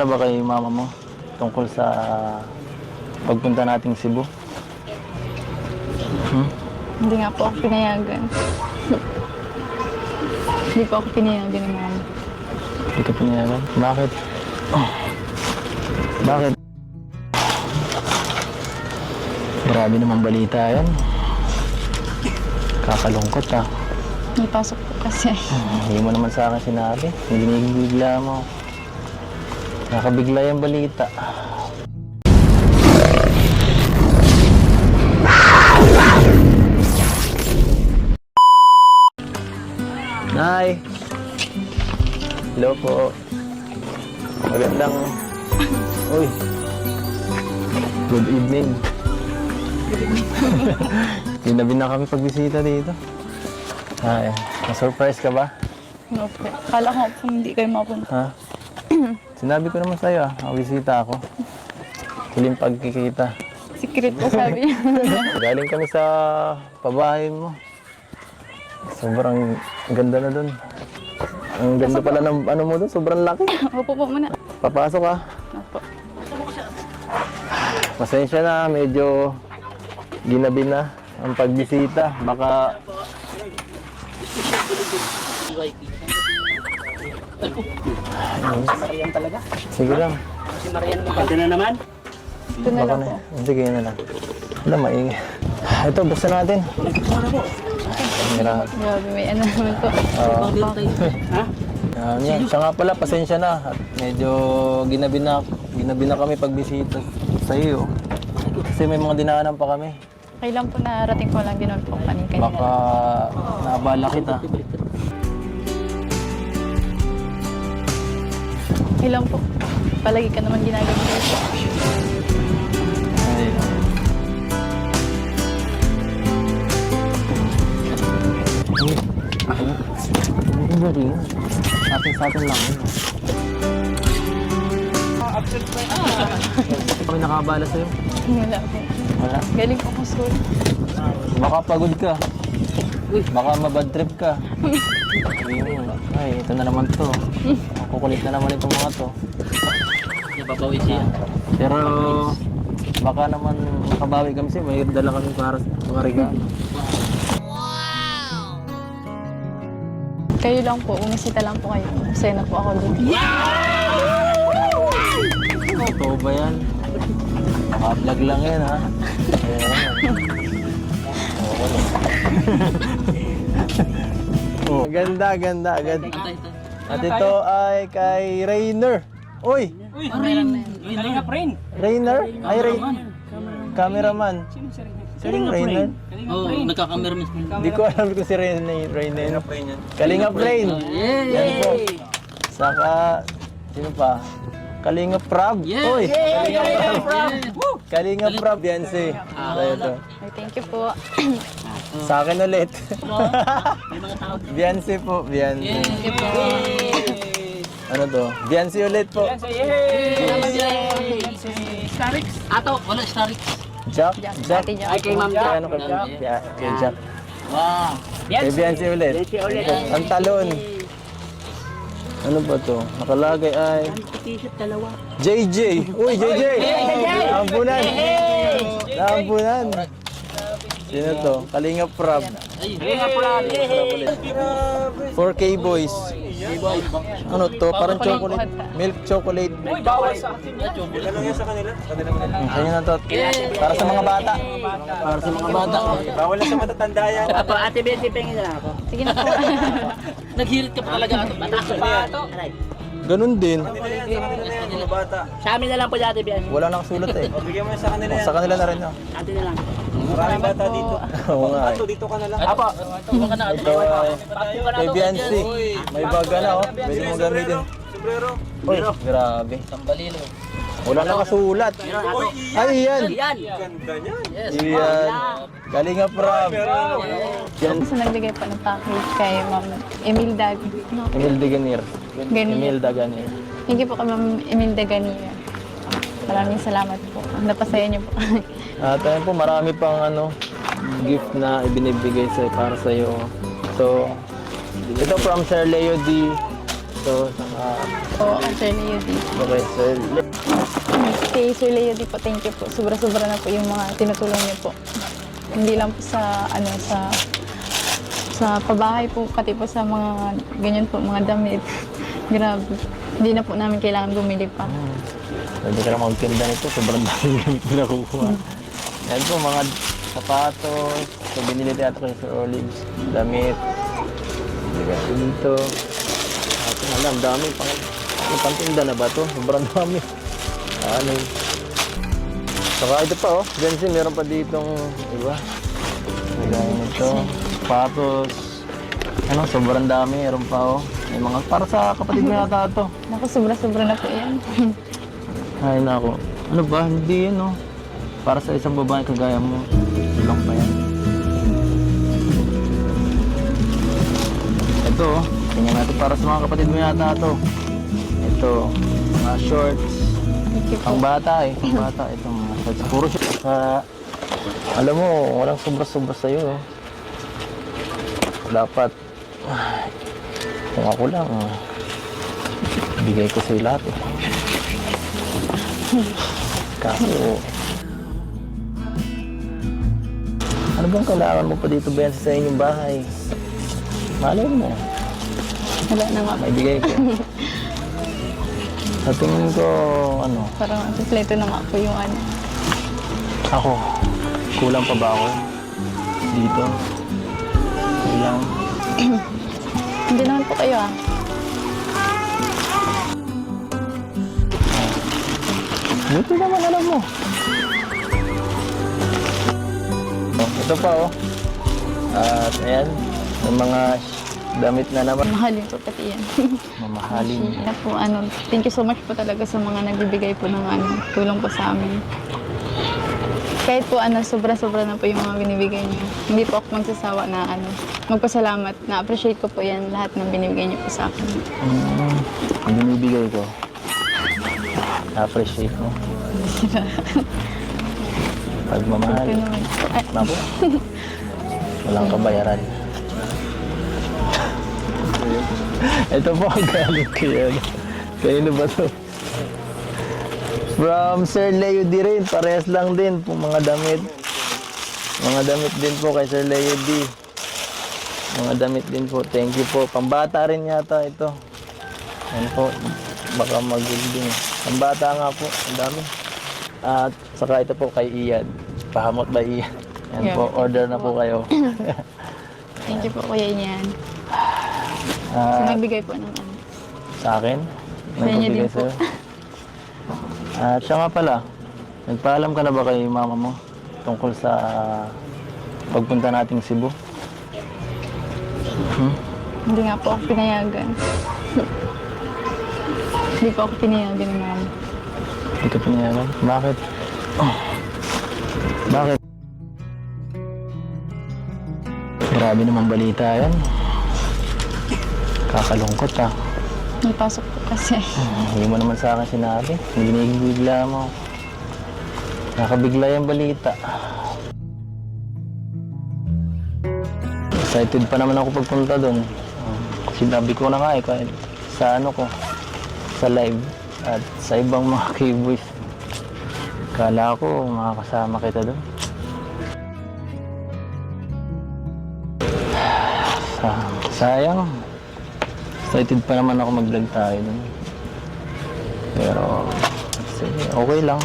Ano ba kay mama mo tungkol sa pagpunta nating Cebu? Hindi nga po ako pinayagan. Hindi po ako pinayagan ng mama. Hindi ka pinayagan? Bakit? Bakit? Grabe naman balita yan. Kakalungkot ah. May pasok po kasi. Hindi mo naman sa akin sinabi. Binibigla mo. Nakabigla yung balita. Nay! Hello po. Magandang... Uy! Good evening. Ginabi na kami pagbisita dito. Ay, na-surprise ka ba? No po. Akala ko po hindi kayo mapunta. Ha? Sinabi ko naman sa'yo bisita ako. Huling pagkikita. Secret po sabi niya. Galing kami sa pabahay mo. Sobrang ganda na dun. Ang ganda pala ng ano mo dun, sobrang laki. Opo po muna. Papasok ka. Opo. Pasensya na, medyo ginabi na ang pagbisita. Baka... Marian talaga. Sige lang. Si Marian maganda na naman. Ito na lang po. Sige na lang. Wala, maingay. Ito, buksan natin. Mira. Grabe, may ano naman po. Ha? Yan. Siya nga pala, pasensya na. At medyo ginabi na kami pagbisita sa iyo. Kasi may mga dinaanan pa kami. Okay lang po, narating ko lang din naman po kanina. Baka naabala kita. Okay lang po. Palagi ka naman ginagawa ko. Ay. Hindi rin. Sa atin lang. Kami nakabala sa'yo. Wala po. Wala. Galing po ko school. Baka pagod ka. Baka mabad trip ka. Ay, ito na naman to. Kukulit na naman itong mga to. Nababawi siya. Pero baka naman makabawi kami siya. May dala kami para sa mga regalo. Kayo lang po, umisita lang po kayo. Masaya na po ako doon. Totoo ba yan? Naka-vlog lang yan ha. Oh. Ganda. At ito ay kay Rainer. Uy! Kalinga friend. Rainer? Ay, Cameraman. Sino Rainer? Oo, nagkakameraman. Hindi ko alam kung si Rainer. Kalinga Friend. Yan po. Saka, sino pa? Kalinga Prab. Uy! Kalinga Prab. Kalinga Prab. Yan si. Tayo to. Ay, thank you po. Sa akin ulit. Beyonce po. Beyonce. Thank you po. Ano to? Beyonce ulit po. Starix. Ato, wala Starix. Jack? Ate Jack. Ay, kay Ma'am Jack. Ano kay Jack? Kay Jack. Wow. Kay Beyonce ulit. Ang talon. Ano ba to? Nakalagay ay... T-shirt dalawa. JJ! Uy, JJ! Naampunan! Naampunan! Sino to? Kalinga Prab. Kalinga friend. 4K Boys. Ano to? Parang chocolate. Milk chocolate. Bawal sa akin. Kanya na to. Para sa mga bata. Para sa mga bata. Bawal na sa matatanda yan. Apa, ate Benji, pengin na lang ako. Sige na po. Naghirit ka pa talaga ato. Bata ako. Aray. Ganun din. Mga bata. Sa amin na lang po ate Benji. Wala nang sulat eh. Bigyan mo na sa kanila yan. Sa kanila na rin no? Ate na lang. Maraming bata dito. Oo nga eh. Ato, dito ka na lang. Apa, tuwa ka na. Ito ay kay Beyonce. May baga na oh. Pwede mong gamitin. Sombrero. Uy, grabe. Tambalilo. Wala nang kasulat. Ay, yan. Yan. Ganda niyan. Yes. Yan. Kalinga Prab. Yan. So, nagbigay po ng package kay Ma'am Emilda. No? Emil Deganir. Ganir. Emil Deganir. Thank you po kay Ma'am Emilda Ganira. Maraming salamat po. Napasaya niyo po. At ayun po, marami pang gift na ibinibigay para sa iyo. So, ito from Sir Leo D. So, Po, Sir Leo D. Okay, Sir Kay Sir Leo D po, thank you po. Sobra-sobra na po yung mga tinutulong niyo po. Hindi lang po sa, sa pabahay po, pati po sa mga ganyan po, mga damit. Grabe. Hindi na po namin kailangan bumili pa. Pwede ka lang magtinda nito. Sobrang dami gamit na nakukuha. Yan po, mga sapatos. So, binili tayo kay Sir Olives. Damit. Dito. At alam, dami. Pantinda na ba ito? Sobrang dami. Ano yun? Saka ito pa, oh. Jensi, meron pa ditong iba. Gaya nito. Sapatos. Ano, sobrang dami. Meron pa, oh. May mga, para sa kapatid mo yata ito. Naku, sobra-sobra na po yan. Ay, nako. Ano ba? Hindi yan, oh. Para sa isang babae kagaya mo. Ilang pa yan. Ito, oh. Tingnan natin para sa mga kapatid mo yata ito. Ito, mga shorts. Thank you po. Pang bata eh. Pang bata. Ito, mga shorts. Puro shorts. Alam mo, walang sobra-sobra sa'yo. Oh. Dapat, kung ako lang, bigay ko sa'yo lahat eh. Kaso, ano bang kailangan mo pa dito, Ben, sa inyong bahay? Malay mo, Wala na nga po. may bigay ko. Sa tingin ko, ano, Parang kompleto na nga po yung ako, kulang pa ba ako dito? Kulang. Hindi naman po kayo Buti naman, alam mo. Oh, ito pa, oh. At ayan, may mga damit na naman. Mahalin po pati yan. Mamahalin. Kaya po, thank you so much po talaga sa mga nagbibigay po ng tulong po sa amin. Kahit po sobra-sobra na po yung mga binibigay niyo. Hindi po ako magsasawa na magpasalamat. Na-appreciate ko po yan lahat ng binibigay niyo po sa akin. Ang binibigay ko, appreciate mo. Pagmamahal. Ito naman po. Ay, Naku, walang kabayaran. Ito po ang galing kayo. Kayo ba to? From Sir Leo D rin, parehas lang din po mga damit. Mga damit din po kay Sir Leo D. Mga damit din po, thank you po. Pambata rin yata ito. Yan po, baka mag-building. Pambata nga po, ang dami. At saka ito po kay Ian. Pahamot ba Ian? Yan Yeah. po, order na po kayo. thank you po kuya Ian. Ah, Sa nagbigay po ng sa akin? Sa inyo din Nagpabigay po. sa'yo? At siya nga pala, nagpaalam ka na ba kay mama mo tungkol sa pagpunta nating Cebu? Hindi nga po ako pinayagan. Hindi po ako pinayagan ni mama. Hindi ka pinayagan? Bakit? Bakit? Grabe naman balita yan. Kakalungkot ah. May pasok po kasi. Hindi mo naman sa akin sinabi. Ginigibigla mo. Nakabigla yung balita. Excited pa naman ako pagpunta doon. Sinabi ko na nga eh, kahit sa sa live at sa ibang mga K-boys. Kala ko makakasama kita doon. Sayang. Excited pa naman ako mag-vlog tayo doon. Pero, sige, okay lang.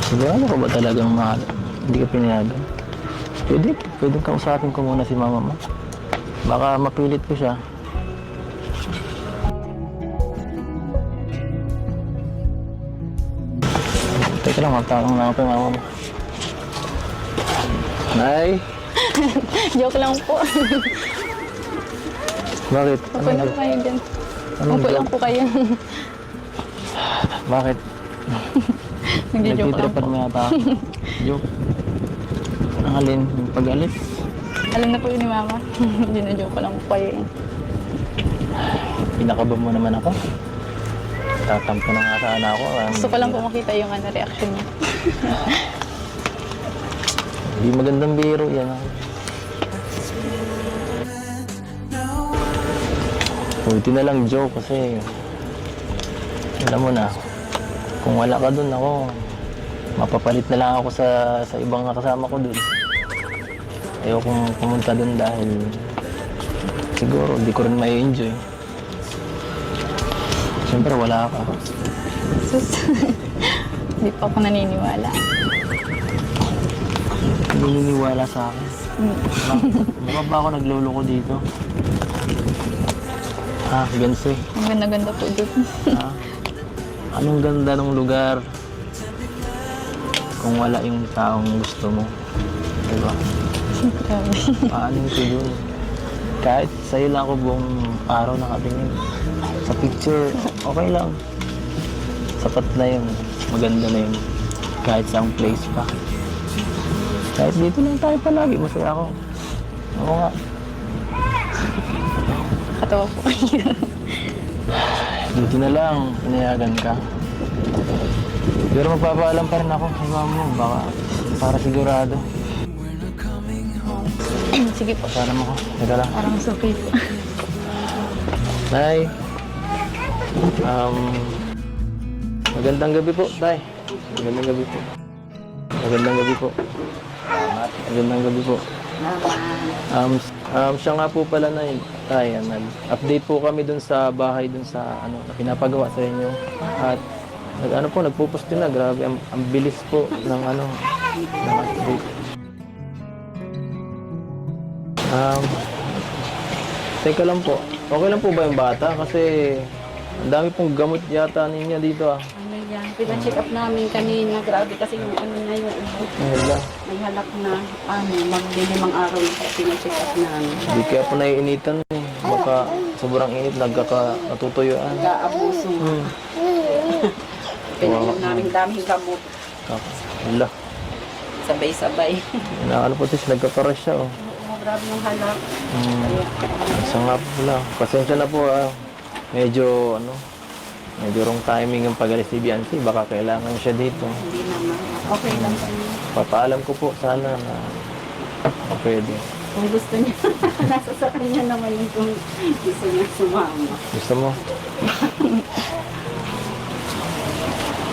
Sigurado ko ba talagang mahal? Hindi ka pinayagan? Pwede kausapin ko muna si mama mo. Baka mapilit ko siya. Teka lang, magtanong lang ako kay mama mo. Nay? Joke lang po. Bakit? Upo lang po kayo dyan. Anong Upo lang joke? po kayo. Bakit? Nagjo-joke lang po. Nagtitripan mo yata ako. Joke. Ang alin? Yung pag-alit? Alam na po yun ni mama. Gina-joke ko lang po kayo. Pinakaba mo naman ako. Tatampo na nga sana ako. Gusto ko lang po makita yung reaction niya. Hindi magandang biro yan. Buti na lang, Joe, kasi alam mo na, kung wala ka dun, ako, mapapalit na lang ako sa ibang kasama ko dun. Ayokong pumunta dun dahil siguro di ko rin may enjoy. Siyempre wala ka. Sus. Hindi pa ako naniniwala. Hindi niniwala sa akin. Mukha ba ako nagluloko dito? Gansi. Ang ganda-ganda po doon. Anong ganda ng lugar kung wala yung taong gusto mo. Diba? Grabe. Paano ko dun? Kahit sa'yo lang ako buong araw nakatingin. Sa picture, okay lang. Sapat na yun. Maganda na yun. Kahit saang place pa. Kahit dito lang tayo palagi, masaya ako. Oo nga. Katawa po kayo. Dito na lang, pinayagan ka. Pero magpapaalam pa rin ako kay mama mo, baka para sigurado. Sige po. Paalam ako. Teka lang. Parang suki po. Nay. Magandang gabi po, Tay. Magandang gabi po. Magandang gabi po. Magandang gabi po. Siya nga po pala na yun, Tay. Update po kami dun sa bahay, dun sa ano, na pinapagawa sa inyo. At nagpo-post din na. Grabe, ang bilis po ng ano, ng update. Teka lang po. Okay lang po ba yung bata? Kasi ang dami pong gamot yata ninyo dito ah. Ano yan? Pina-check up namin kanina. Grabe kasi yung ano na yun. Wala. May halak na magdilimang araw na pina-check up namin. Hindi kaya po naiinitan eh. Baka sobrang init, natutuyuan. Nag-aabuso. Pinainom namin daming gamot. Wala. Sabay-sabay. Ano po sis, nagkakaras siya oh. Grabe yung halak. Isa nga po pala. Pasensya na po ah. Medyo wrong timing yung pag-alis ni Biancy. Baka kailangan siya dito. Hindi naman. Okay lang kami. Papaalam ko po sana na pwede. Kung gusto niya, nasa sa kanya naman yung kung gusto niya sumama. Gusto mo?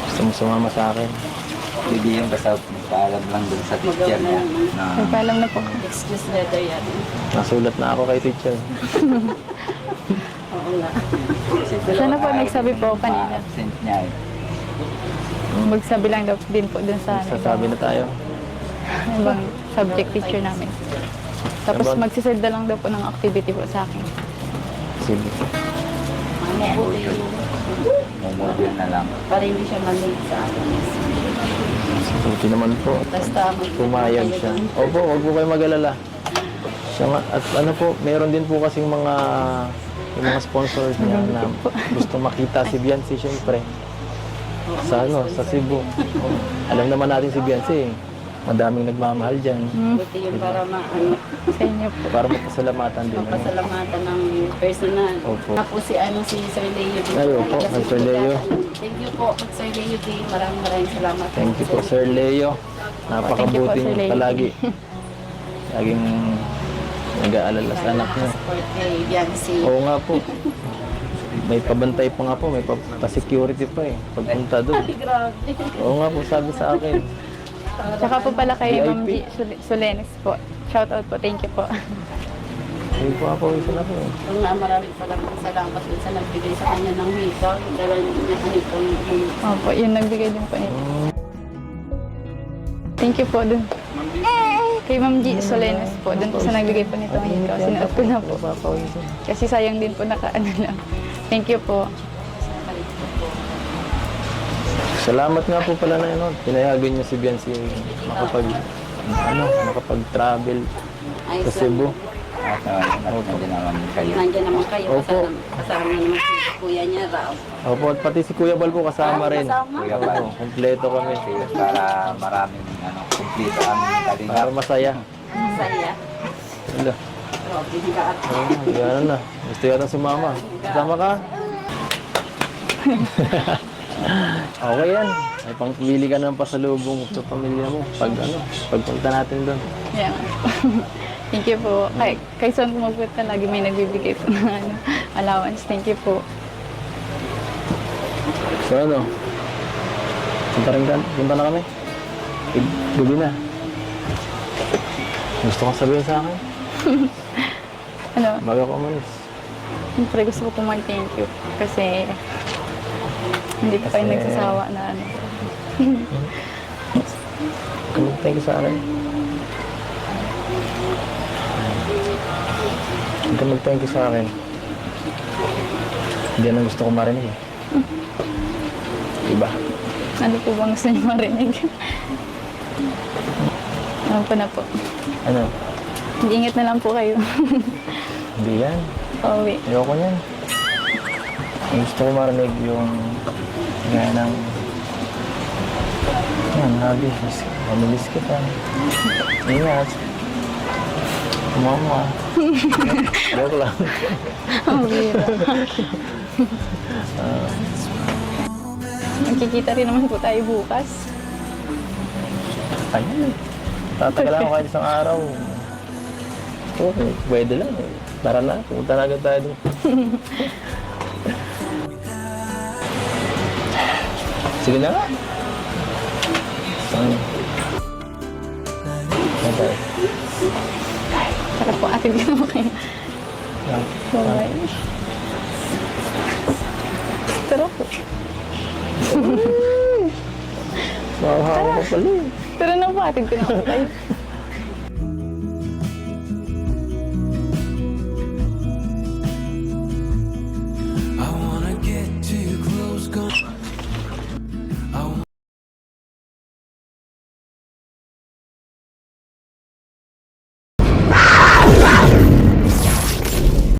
Gusto mo sumama sa akin? Hindi yung basta paalam lang dun sa teacher niya. Na, Nagpaalam na po. Excuse letter yan. Nasulat na ako kay teacher. Oo nga. Siya na po nagsabi po kanina. absent niya eh. Magsabi lang daw din po dun sa Sasabi na tayo. ibang subject teacher namin. Tapos Ibang- magsisend na lang daw po ng activity po sa akin. Sige. Mabuti yung Mumodel na lang. para hindi siya malate sa akin. Buti naman po. Basta Pumayag siya. Opo, huwag po kayo mag-alala. Siya nga, at ano po, meron din po kasing yung mga sponsors niya na gusto makita si Biancy syempre. Sa sa Cebu. Alam naman natin si Biancy, madaming nagmamahal dyan. Buti yung para Sa inyo po. Para magpasalamatan din. pasalamatan ng personal. Opo. Tapos si Sir Leo din. Ay, opo, Kasi Sir Leo. Thank you po, Sir Leo din. Maraming salamat. Thank you po, Sir Leo. Napakabuting Thank you po, Sir Leo. palagi. Laging nag-aalala sa anak niya. Support kay Biancy. Oo nga po. May pabantay pa nga po, may pa-security pa eh. Pagpunta doon. Ay, grabe. Oo nga po, sabi sa akin. Tsaka po pala kay VIP. Ma'am G. Solenes po. Shout out po. Thank you po. Hindi po ako isa na po eh. Kung nga maraming salamat dun sa nagbigay sa kanya ng hito. Dahil niya nito yung Opo, yun nagbigay din po nito. Thank you po dun. Kay Ma'am G. Solenes po. Dun po sa nagbigay po nito. Sinuot ko na po. Papawisin. Kasi sayang din po nakaano lang. Thank you po. Salamat nga po pala na yun. Pinayagan niyo si Biancy makapag-travel sa Cebu. At nandiyan naman kayo. Nandiyan naman kayo. Opo. Kasama naman si kuya niya raw. Opo, at pati si Kuya Bal po kasama rin. Kasama? Kuya Bal. Oo, kompleto kami. Para maraming kumplito ang kalinga. Para masaya. Saya. Wala. Grabe, higaan. Gano'n na. Gusto yata si Mama. Kasama ka? Okay yan. Ay pangpili ka ng pasalubong sa pamilya mo. Pagpunta natin doon. Yeah. Thank you po. Kay Son pumagpunta lagi may nagbibigay po ng allowance. Thank you po. So ano? Punta na kami. Gabi na. Gusto kong sabihin sa akin. Ano, Bago ko umalis. siyempre gusto ko po mag-thank you. Kasi hindi po kayo Kasi- nagsasawa na ano. Thank you sa akin. Huwag ka mag-thank you sa akin. Hindi yan ang gusto ko marinig eh. Diba? Ano po bang gusto niyo marinig? Ano po na po. Ano? Ingat na lang po kayo. Hindi yan. Pauwi. Ayoko niyan. Ang gusto ko marinig yung gaya ng yan, habi. Mamilis kita. Ingat. Mama. Joke lang. Ang bira. Magkikita rin naman po tayo bukas. Ayun. Tatagal ako kahit isang araw. Okay, pwede lang eh. Tara na, pumunta na agad tayo doon. Sige na nga. Okay. Tara po, atin ka naman kayo. Bye-bye. Tara po. Mahahawa ko pala eh. Tara na po, atin ka naman kayo.